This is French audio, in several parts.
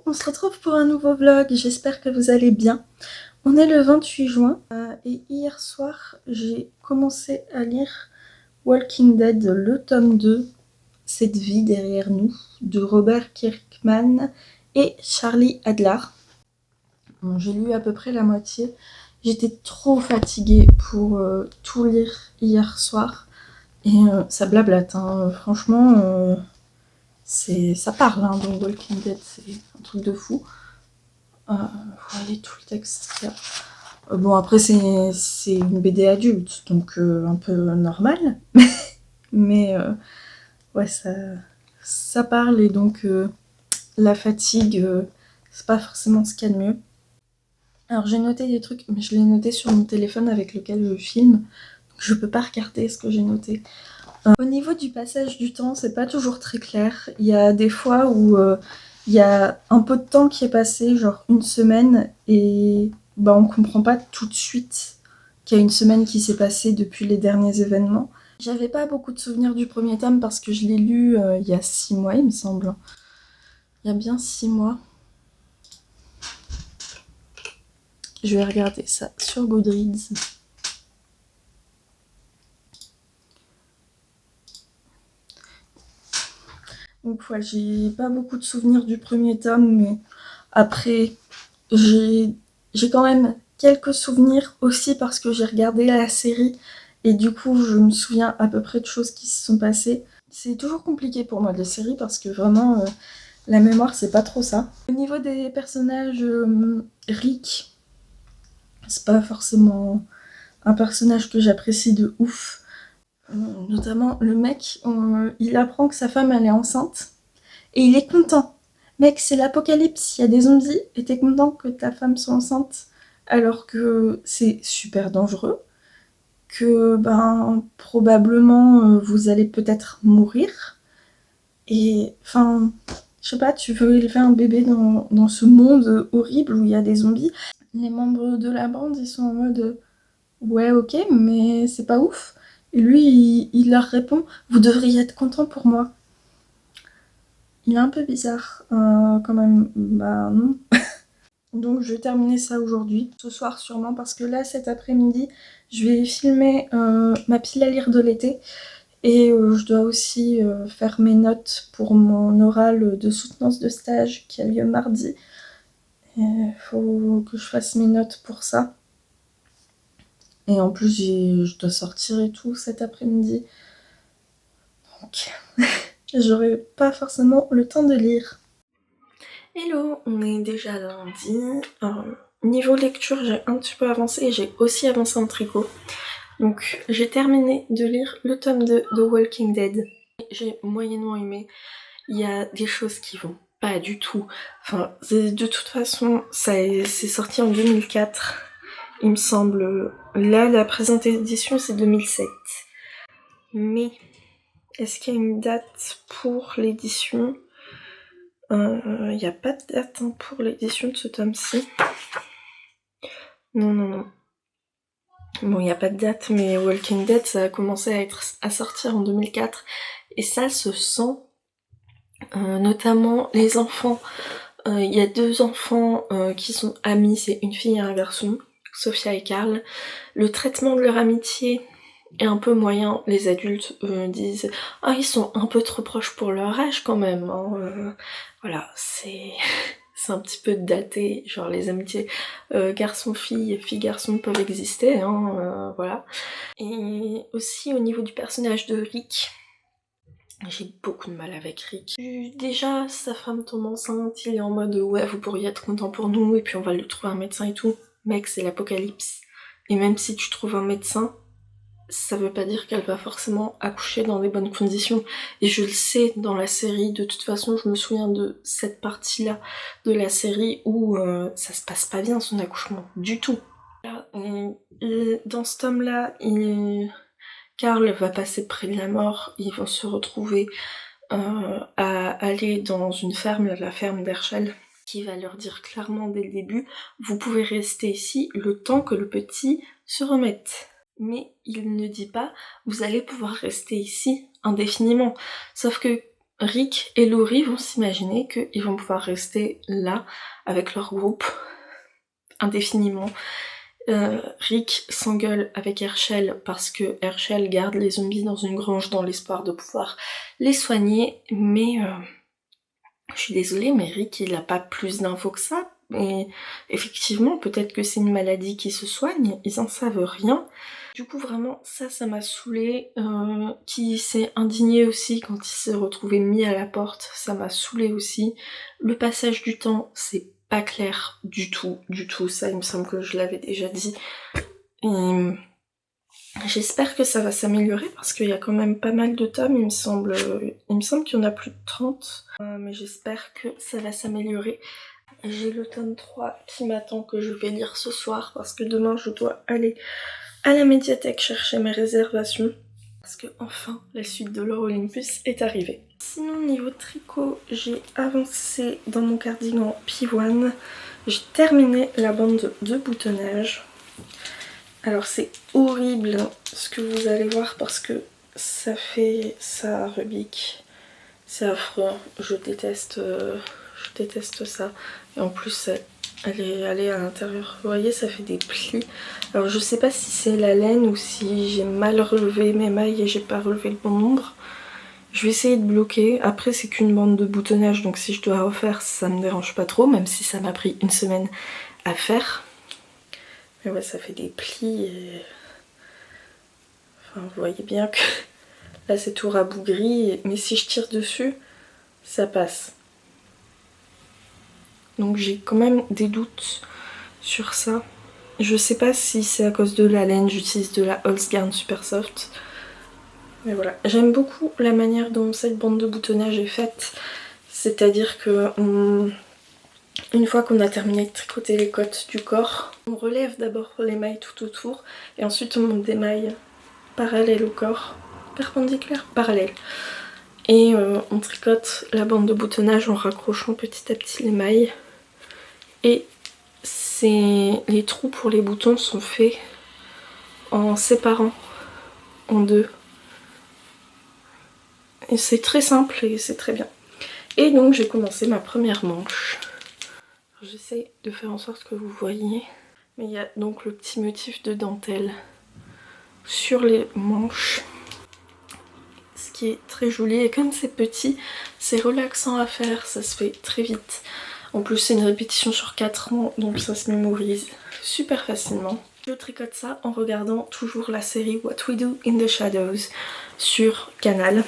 on se retrouve pour un nouveau vlog, j'espère que vous allez bien. On est le 28 juin et hier soir j'ai commencé à lire Walking Dead, le tome 2, Cette vie derrière nous, de Robert Kirkman et Charlie Adler. Bon, j'ai lu à peu près la moitié, j'étais trop fatiguée pour tout lire hier soir et ça blablate, hein. Franchement... ça parle, hein, dans Walking Dead, c'est un truc de fou. Vous voyez tout le texte qu'il y a. Bon, après, c'est une BD adulte, donc un peu normal. Mais ouais, ça parle et donc la fatigue, c'est pas forcément ce qu'il y a de mieux. Alors, j'ai noté des trucs, mais je l'ai noté sur mon téléphone avec lequel je filme. Donc, je peux pas regarder ce que j'ai noté. Au niveau du passage du temps, c'est pas toujours très clair. Il y a des fois où il y a un peu de temps qui est passé, genre une semaine, et bah, on comprend pas tout de suite qu'il y a une semaine qui s'est passée depuis les derniers événements. J'avais pas beaucoup de souvenirs du premier tome parce que je l'ai lu il y a 6 mois, il me semble. Il y a bien 6 mois. Je vais regarder ça sur Goodreads. Donc ouais, j'ai pas beaucoup de souvenirs du premier tome, mais après, j'ai quand même quelques souvenirs aussi parce que j'ai regardé la série et du coup je me souviens à peu près de choses qui se sont passées. C'est toujours compliqué pour moi les séries parce que vraiment la mémoire c'est pas trop ça. Au niveau des personnages, Rick, c'est pas forcément un personnage que j'apprécie de ouf. Notamment le mec, il apprend que sa femme elle est enceinte et il est content. Mec, c'est l'apocalypse, il y a des zombies et t'es content que ta femme soit enceinte alors que c'est super dangereux, que ben probablement vous allez peut-être mourir. Et enfin, je sais pas, tu veux élever un bébé dans ce monde horrible où il y a des zombies. Les membres de la bande, ils sont en mode ouais ok mais c'est pas ouf. Et lui, il leur répond, vous devriez être content pour moi. Il est un peu bizarre, quand même. Bah non. Donc je vais terminer ça aujourd'hui, ce soir sûrement, parce que là, cet après-midi, je vais filmer ma pile à lire de l'été. Et je dois aussi faire mes notes pour mon oral de soutenance de stage qui a lieu mardi. Il faut que je fasse mes notes pour ça. Et en plus, je dois sortir et tout cet après-midi. Donc, j'aurai pas forcément le temps de lire. Hello, on est déjà lundi. Niveau lecture, j'ai un petit peu avancé et j'ai aussi avancé en tricot. Donc j'ai terminé de lire le tome 2 de Walking Dead. J'ai moyennement aimé. Il y a des choses qui vont pas du tout. Enfin, de toute façon, c'est sorti en 2004, il me semble. Là, la présente édition, c'est 2007. Mais est-ce qu'il y a une date pour l'édition ? Il n'y a pas de date pour l'édition de ce tome-ci. Non. Bon, il n'y a pas de date, mais Walking Dead, ça a commencé à sortir en 2004. Et ça se sent, notamment les enfants. Il y a 2 enfants qui sont amis, c'est une fille et un garçon, Sophia et Carl. Le traitement de leur amitié est un peu moyen. Les adultes disent « Ah, ils sont un peu trop proches pour leur âge quand même. Hein. » Voilà, c'est un petit peu daté, genre les amitiés garçon-fille, fille-garçon peuvent exister, hein, voilà. Et aussi au niveau du personnage de Rick, j'ai beaucoup de mal avec Rick. Déjà, sa femme tombe enceinte, il est en mode ouais, vous pourriez être content pour nous, et puis on va lui trouver un médecin et tout. Mec, c'est l'apocalypse. Et même si tu trouves un médecin, ça veut pas dire qu'elle va forcément accoucher dans des bonnes conditions. Et je le sais dans la série, de toute façon, je me souviens de cette partie-là de la série où ça se passe pas bien son accouchement, du tout. Dans ce tome-là, Carl va passer près de la mort, ils vont se retrouver à aller dans une ferme, la ferme d'Herschel, qui va leur dire clairement dès le début, vous pouvez rester ici le temps que le petit se remette. Mais il ne dit pas, vous allez pouvoir rester ici indéfiniment. Sauf que Rick et Laurie vont s'imaginer qu'ils vont pouvoir rester là avec leur groupe indéfiniment. Rick s'engueule avec Herschel parce que Herschel garde les zombies dans une grange dans l'espoir de pouvoir les soigner, mais je suis désolée, mais Rick il a pas plus d'infos que ça, et effectivement peut-être que c'est une maladie qui se soigne, ils en savent rien. Du coup vraiment ça m'a saoulée, qui s'est indigné aussi quand il s'est retrouvé mis à la porte, ça m'a saoulée aussi. Le passage du temps, c'est pas clair du tout, ça il me semble que je l'avais déjà dit. Et j'espère que ça va s'améliorer parce qu'il y a quand même pas mal de tomes, il me semble qu'il y en a plus de 30, mais j'espère que ça va s'améliorer. J'ai le tome 3 qui m'attend que je vais lire ce soir parce que demain je dois aller à la médiathèque chercher mes réservations parce que enfin la suite de Lore Olympus est arrivée. Sinon niveau tricot, j'ai avancé dans mon cardigan P1, j'ai terminé la bande de boutonnage. Alors c'est horrible ce que vous allez voir parce que ça rebique, c'est affreux, je déteste ça, et en plus elle est allée à l'intérieur, vous voyez ça fait des plis. Alors je sais pas si c'est la laine ou si j'ai mal relevé mes mailles et j'ai pas relevé le bon nombre. Je vais essayer de bloquer, après c'est qu'une bande de boutonnage donc si je dois refaire ça me dérange pas trop, même si ça m'a pris une semaine à faire. Mais ouais ça fait des plis et... Enfin vous voyez bien que là c'est tout rabougri, mais si je tire dessus ça passe. Donc j'ai quand même des doutes sur ça. Je sais pas si c'est à cause de la laine, j'utilise de la Holzgarn Super Soft. Mais voilà, j'aime beaucoup la manière dont cette bande de boutonnage est faite. C'est-à-dire que une fois qu'on a terminé de tricoter les côtes du corps, on relève d'abord les mailles tout autour et ensuite on monte des mailles parallèles au corps, perpendiculaires, parallèles. Et on tricote la bande de boutonnage en raccrochant petit à petit les mailles. Et les trous pour les boutons sont faits en séparant en deux. Et c'est très simple et c'est très bien. Et donc j'ai commencé ma première manche. J'essaie de faire en sorte que vous voyez. Mais il y a donc le petit motif de dentelle sur les manches. Ce qui est très joli. Et comme c'est petit, c'est relaxant à faire. Ça se fait très vite. En plus c'est une répétition sur 4 ans, donc ça se mémorise super facilement. Je tricote ça en regardant toujours la série What We Do in the Shadows sur Canal.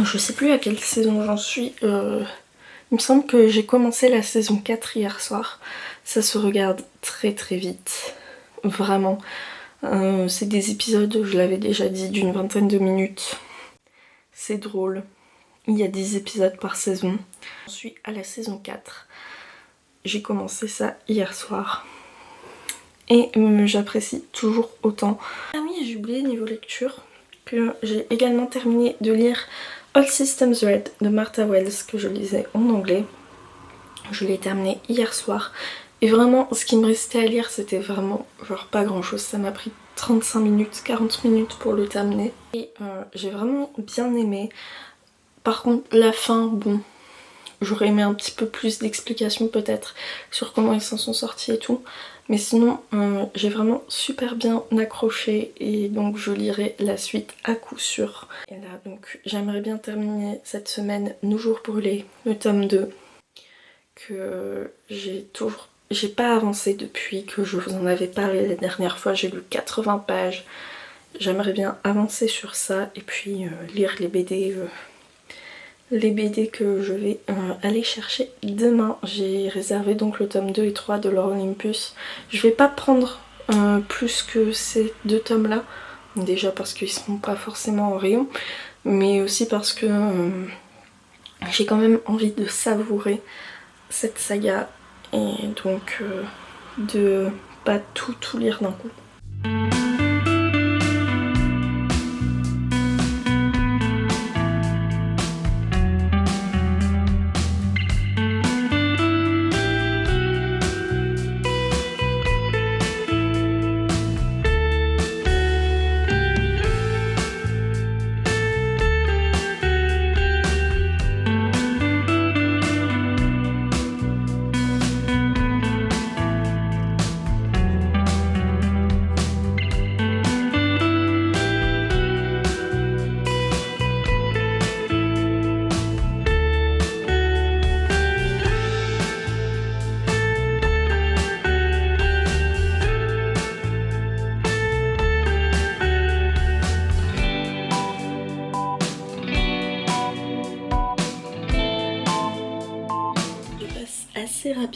Je sais plus à quelle saison j'en suis. Il me semble que j'ai commencé la saison 4 hier soir. Ça se regarde très très vite. Vraiment. C'est des épisodes, je l'avais déjà dit, d'une vingtaine de minutes. C'est drôle. Il y a 10 épisodes par saison. Je suis à la saison 4. J'ai commencé ça hier soir. Et j'apprécie toujours autant. Ah oui, j'ai oublié niveau lecture que j'ai également terminé de lire All Systems Red de Martha Wells que je lisais en anglais. Je l'ai terminé hier soir. Et vraiment, ce qui me restait à lire, c'était vraiment genre pas grand chose. Ça m'a pris 35 minutes, 40 minutes pour le terminer. Et j'ai vraiment bien aimé. Par contre, la fin, bon, j'aurais aimé un petit peu plus d'explications peut-être sur comment ils s'en sont sortis et tout. Mais sinon, j'ai vraiment super bien accroché et donc je lirai la suite à coup sûr. Et là, donc, j'aimerais bien terminer cette semaine Nos jours brûlés, le tome 2, que j'ai pas avancé depuis que je vous en avais parlé la dernière fois. J'ai lu 80 pages. J'aimerais bien avancer sur ça et puis lire les BD que je vais aller chercher demain. J'ai réservé donc le tome 2 et 3 de Lore Olympus. Je vais pas prendre plus que ces 2 tomes là, déjà parce qu'ils seront pas forcément en rayon, mais aussi parce que j'ai quand même envie de savourer cette saga et donc de pas tout lire d'un coup.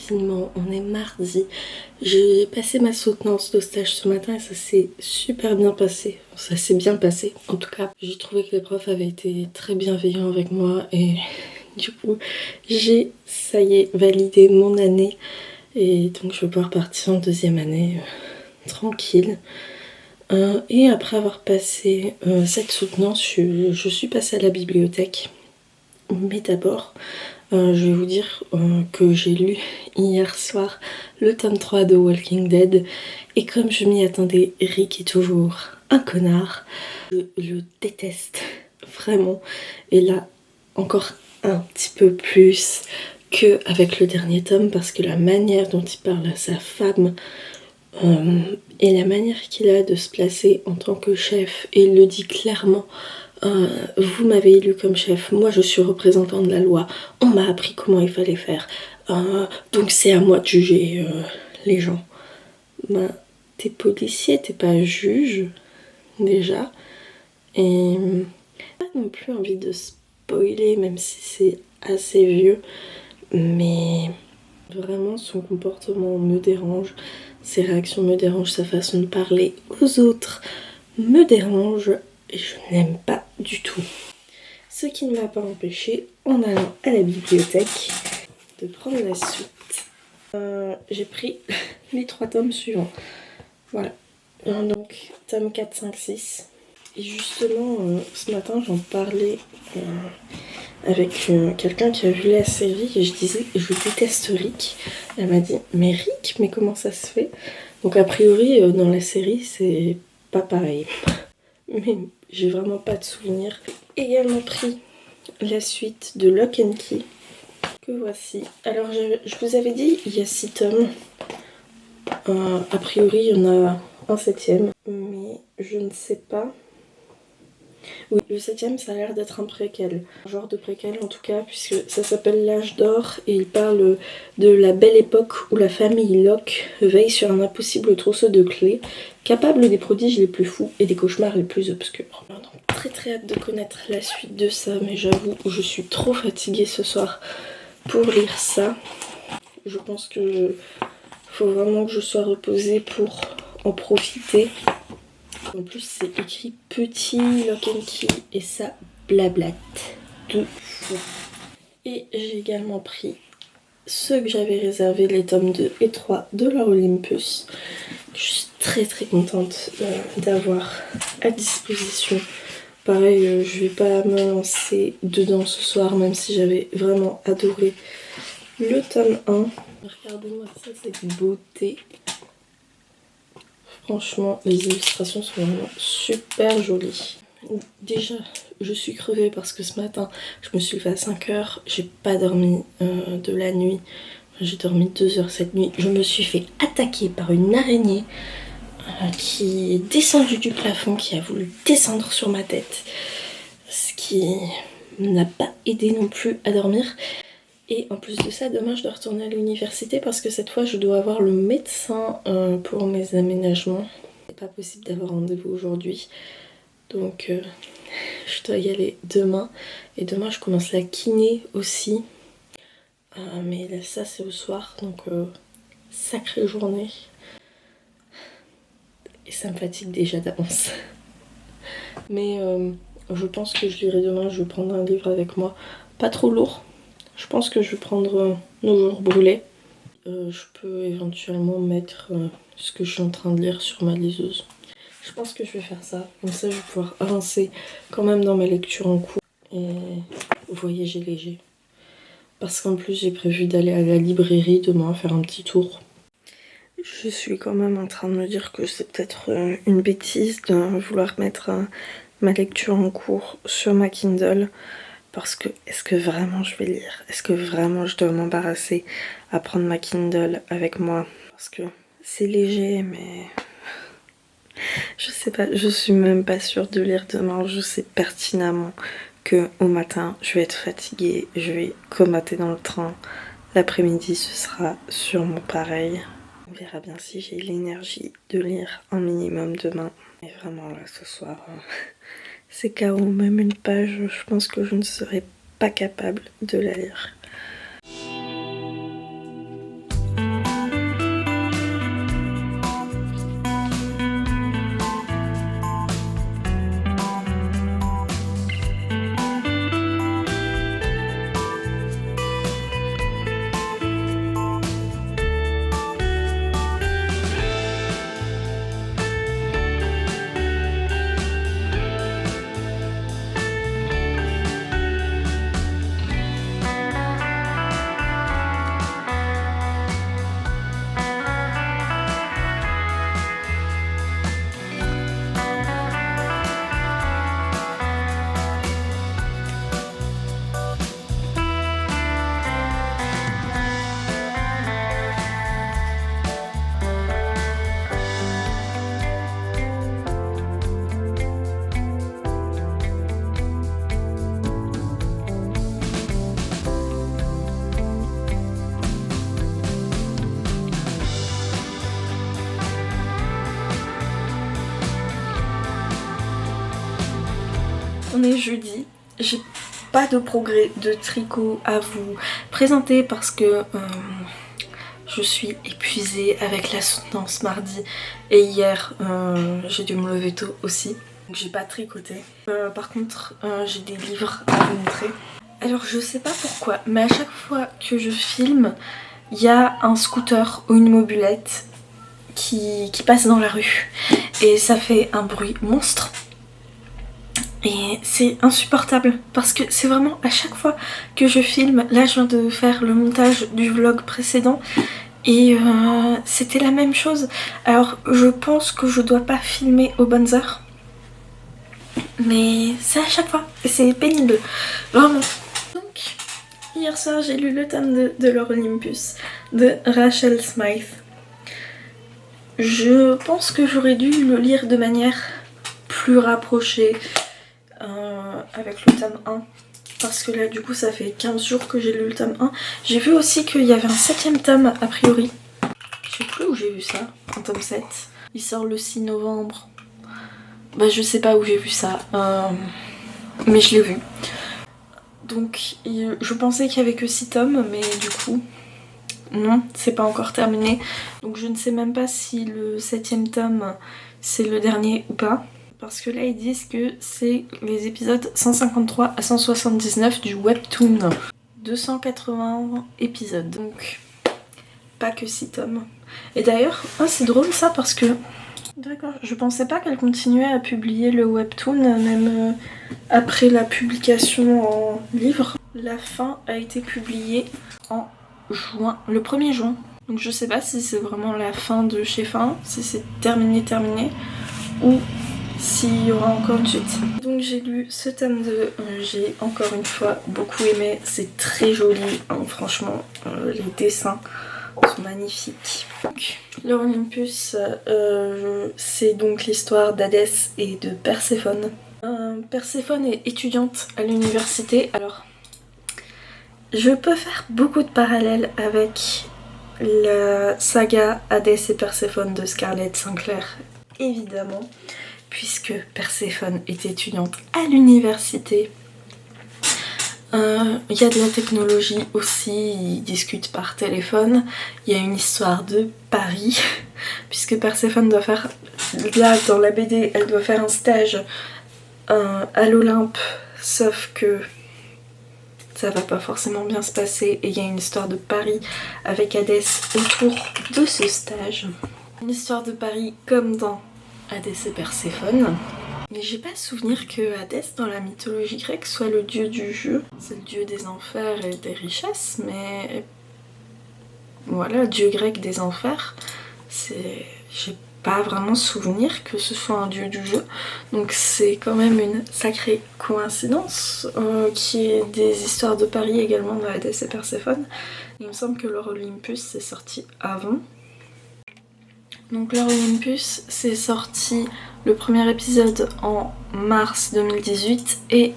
confinement, on est mardi. J'ai passé ma soutenance de stage ce matin et ça s'est super bien passé. Ça s'est bien passé en tout cas. J'ai trouvé que les profs avaient été très bienveillants avec moi et du coup j'ai, ça y est, validé mon année. Et donc je vais pouvoir partir en deuxième année tranquille. Et après avoir passé cette soutenance, je suis passée à la bibliothèque. Mais d'abord, je vais vous dire que j'ai lu hier soir le tome 3 de Walking Dead. Et comme je m'y attendais, Rick est toujours un connard. Je le déteste, vraiment. Et là, encore un petit peu plus qu'avec le dernier tome, parce que la manière dont il parle à sa femme et la manière qu'il a de se placer en tant que chef, et il le dit clairement, vous m'avez élu comme chef, moi je suis représentant de la loi, on m'a appris comment il fallait faire, donc c'est à moi de juger les gens. Ben, t'es policier, t'es pas juge, déjà, et pas non plus envie de spoiler, même si c'est assez vieux, mais vraiment son comportement me dérange, ses réactions me dérangent, sa façon de parler aux autres me dérange et je n'aime pas du tout. Ce qui ne m'a pas empêché, en allant à la bibliothèque, de prendre la suite. J'ai pris les 3 tomes suivants. Voilà. Donc, tome 4, 5, 6. Et justement, ce matin, j'en parlais avec quelqu'un qui a vu la série et je disais je déteste Rick. Elle m'a dit mais Rick, mais comment ça se fait? Donc a priori dans la série c'est pas pareil. Mais j'ai vraiment pas de souvenir. J'ai également pris la suite de Lock and Key que voici. Alors je vous avais dit il y a 6 tomes. A priori il y en a un 7ème, mais je ne sais pas. Oui, le 7ème, ça a l'air d'être un préquel. Un genre de préquel en tout cas, puisque ça s'appelle L'âge d'or et il parle de la belle époque où la famille Locke veille sur un impossible trousseau de clés, capable des prodiges les plus fous et des cauchemars les plus obscurs. Alors, donc, très hâte de connaître la suite de ça, mais j'avoue, je suis trop fatiguée ce soir pour lire ça. Je pense que faut vraiment que je sois reposée pour en profiter. En plus c'est écrit petit Lock and Key et ça blablate de fou. Et j'ai également pris ceux que j'avais réservés, les tomes 2 et 3 de Lore Olympus. Je suis très contente d'avoir à disposition. Pareil, je vais pas me lancer dedans ce soir, même si j'avais vraiment adoré le tome 1. Regardez-moi ça, cette beauté. Franchement, les illustrations sont vraiment super jolies. Déjà, je suis crevée parce que ce matin, je me suis levée à 5 h. J'ai pas dormi de la nuit. J'ai dormi 2 heures cette nuit. Je me suis fait attaquer par une araignée qui est descendue du plafond, qui a voulu descendre sur ma tête. Ce qui n'a pas aidé non plus à dormir. Et en plus de ça, demain je dois retourner à l'université parce que cette fois je dois avoir le médecin pour mes aménagements. C'est pas possible d'avoir rendez-vous aujourd'hui. Donc je dois y aller demain. Et demain je commence la kiné aussi. Mais là, ça c'est au soir, donc sacrée journée. Et ça me fatigue déjà d'avance. Mais je pense que je lirai demain, je vais prendre un livre avec moi. Pas trop lourd. Je pense que je vais prendre Nos jours brûlés. Je peux éventuellement mettre ce que je suis en train de lire sur ma liseuse. Je pense que je vais faire ça. Comme ça, je vais pouvoir avancer quand même dans ma lecture en cours et voyager léger. Parce qu'en plus, j'ai prévu d'aller à la librairie demain faire un petit tour. Je suis quand même en train de me dire que c'est peut-être une bêtise de vouloir mettre ma lecture en cours sur ma Kindle. Parce que, est-ce que vraiment je vais lire? Est-ce que vraiment je dois m'embarrasser à prendre ma Kindle avec moi? Parce que c'est léger, mais je sais pas, je suis même pas sûre de lire demain. Je sais pertinemment que au matin, je vais être fatiguée, je vais comater dans le train. L'après-midi, ce sera sûrement pareil. On verra bien si j'ai l'énergie de lire un minimum demain. Et vraiment là, ce soir... C'est KO, même une page, je pense que je ne serais pas capable de la lire. On est jeudi, j'ai pas de progrès de tricot à vous présenter parce que je suis épuisée avec la soutenance mardi et hier j'ai dû me lever tôt aussi. Donc j'ai pas tricoté. Par contre j'ai des livres à vous montrer. Alors je sais pas pourquoi mais à chaque fois que je filme il y a un scooter ou une mobilette qui passe dans la rue et ça fait un bruit monstre. Et c'est insupportable parce que c'est vraiment à chaque fois que je filme, là je viens de faire le montage du vlog précédent et c'était la même chose. Alors je pense que je dois pas filmer aux bonnes heures, mais c'est à chaque fois et c'est pénible, vraiment. Donc hier soir j'ai lu le tome de Lore Olympus de Rachel Smythe. Je pense que j'aurais dû le lire de manière plus rapprochée avec le tome 1 parce que là du coup ça fait 15 jours que j'ai lu le tome 1. J'ai vu aussi qu'il y avait un 7ème tome a priori. Je sais plus où j'ai vu ça, un tome 7. Il sort le 6 novembre. Bah je sais pas où j'ai vu ça, mais je l'ai vu. Donc je pensais qu'il y avait que 6 tomes mais du coup non, c'est pas encore terminé. Donc je ne sais même pas si le 7ème tome c'est le dernier ou pas. Parce que là ils disent que c'est les épisodes 153 à 179 du webtoon. 280 épisodes, donc pas que 6 tomes. Et d'ailleurs, c'est drôle ça parce que... D'accord, je pensais pas qu'elle continuait à publier le webtoon même après la publication en livre. La fin a été publiée en juin, le 1er juin. Donc je sais pas si c'est vraiment la fin de chez Fin, si c'est terminé ou s'il y aura encore une suite. Donc j'ai lu ce tome 2, j'ai encore une fois beaucoup aimé, c'est très joli, hein, franchement, les dessins sont magnifiques. Donc, Lore Olympus, c'est donc l'histoire d'Hadès et de Perséphone. Perséphone est étudiante à l'université, alors je peux faire beaucoup de parallèles avec la saga Hadès et Perséphone de Scarlett Sinclair, évidemment. Puisque Perséphone est étudiante à l'université. Il y a de la technologie aussi, ils discutent par téléphone. Il y a une histoire de Paris, puisque Perséphone doit faire, là dans la BD, elle doit faire un stage à l'Olympe, sauf que ça va pas forcément bien se passer et il y a une histoire de Paris avec Hadès autour de ce stage. Une histoire de Paris comme dans Hadès et Perséphone. Mais j'ai pas souvenir que Hadès dans la mythologie grecque soit le dieu du jeu. C'est le dieu des enfers et des richesses, mais voilà, dieu grec des enfers, j'ai pas vraiment souvenir que ce soit un dieu du jeu. Donc c'est quand même une sacrée coïncidence qu'il y ait des histoires de Paris également dans Hadès et Perséphone. Il me semble que Lore Olympus c'est sorti avant. Donc Lore Olympus, c'est sorti le premier épisode en mars 2018 et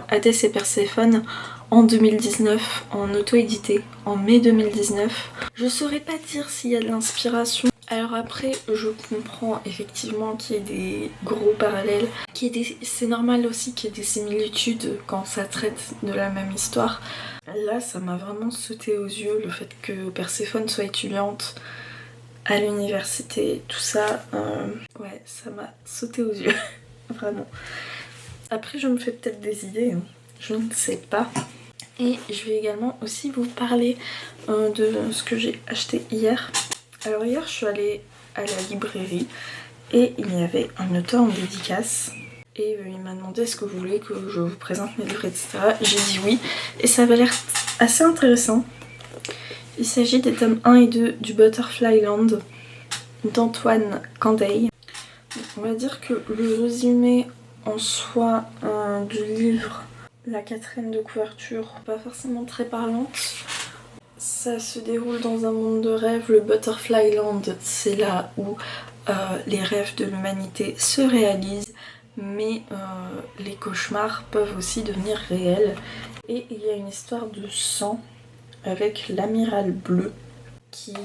Hadès et Perséphone en 2019 en auto-édité, en mai 2019. Je saurais pas dire s'il y a de l'inspiration. Alors après, je comprends effectivement qu'il y ait des gros parallèles, c'est normal aussi qu'il y ait des similitudes quand ça traite de la même histoire. Là, ça m'a vraiment sauté aux yeux le fait que Perséphone soit étudiante à l'université, tout ça, ouais, ça m'a sauté aux yeux, vraiment. Après, je me fais peut-être des idées, hein. Je ne sais pas. Et je vais également aussi vous parler de ce que j'ai acheté hier. Alors hier, je suis allée à la librairie et il y avait un auteur en dédicace. Et il m'a demandé est-ce que vous voulez que je vous présente mes livres, etc. J'ai dit oui, et ça avait l'air assez intéressant. Il s'agit des tomes 1 et 2 du Butterfly Land d'Antoine Candey. On va dire que le résumé en soi du livre, la 4e de couverture, pas forcément très parlante. Ça se déroule dans un monde de rêve. Le Butterfly Land, c'est là où les rêves de l'humanité se réalisent, mais les cauchemars peuvent aussi devenir réels. Et il y a une histoire de sang avec l'amiral bleu qui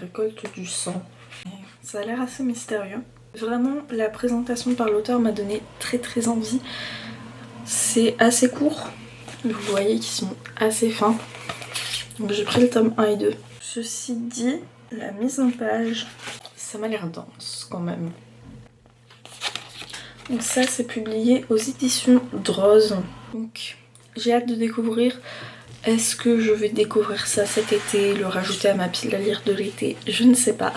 récolte du sang. Et ça a l'air assez mystérieux. Vraiment, la présentation par l'auteur m'a donné très envie. C'est assez court, vous voyez qu'ils sont assez fins. Donc j'ai pris le tome 1 et 2. Ceci dit, la mise en page, ça m'a l'air dense quand même. Donc ça c'est publié aux éditions Droz. Donc j'ai hâte de découvrir. Est-ce que je vais découvrir ça cet été, le rajouter à ma pile à lire de l'été? Je ne sais pas.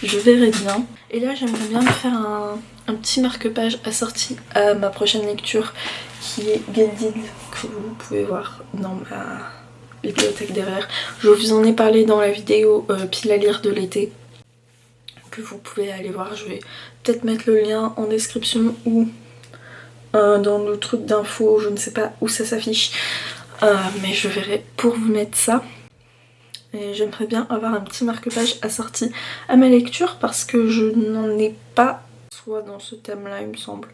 Je verrai bien. Et là j'aimerais bien me faire un petit marque-page assorti à ma prochaine lecture qui est Guilded, que vous pouvez voir dans ma bibliothèque derrière. Je vous en ai parlé dans la vidéo pile à lire de l'été, que vous pouvez aller voir. Je vais peut-être mettre le lien en description ou dans le truc d'infos, je ne sais pas où ça s'affiche. Mais je verrai pour vous mettre ça. Et j'aimerais bien avoir un petit marque-page assorti à ma lecture parce que je n'en ai pas, soit dans ce thème-là il me semble.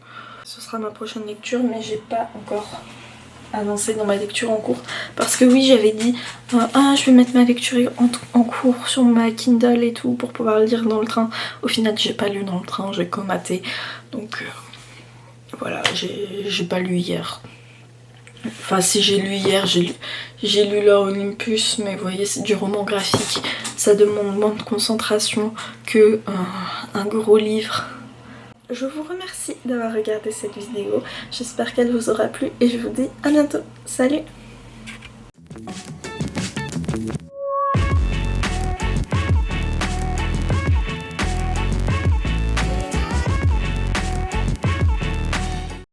Ce sera ma prochaine lecture, mais j'ai pas encore avancé dans ma lecture en cours. Parce que oui, j'avais dit je vais mettre ma lecture en cours sur ma Kindle et tout pour pouvoir lire dans le train. Au final, j'ai pas lu dans le train, j'ai comaté. Donc voilà, j'ai pas lu hier. Enfin si j'ai lu hier, j'ai lu Lord Olympus, mais vous voyez c'est du roman graphique, ça demande moins de concentration que un gros livre. Je vous remercie d'avoir regardé cette vidéo, j'espère qu'elle vous aura plu et je vous dis à bientôt, salut!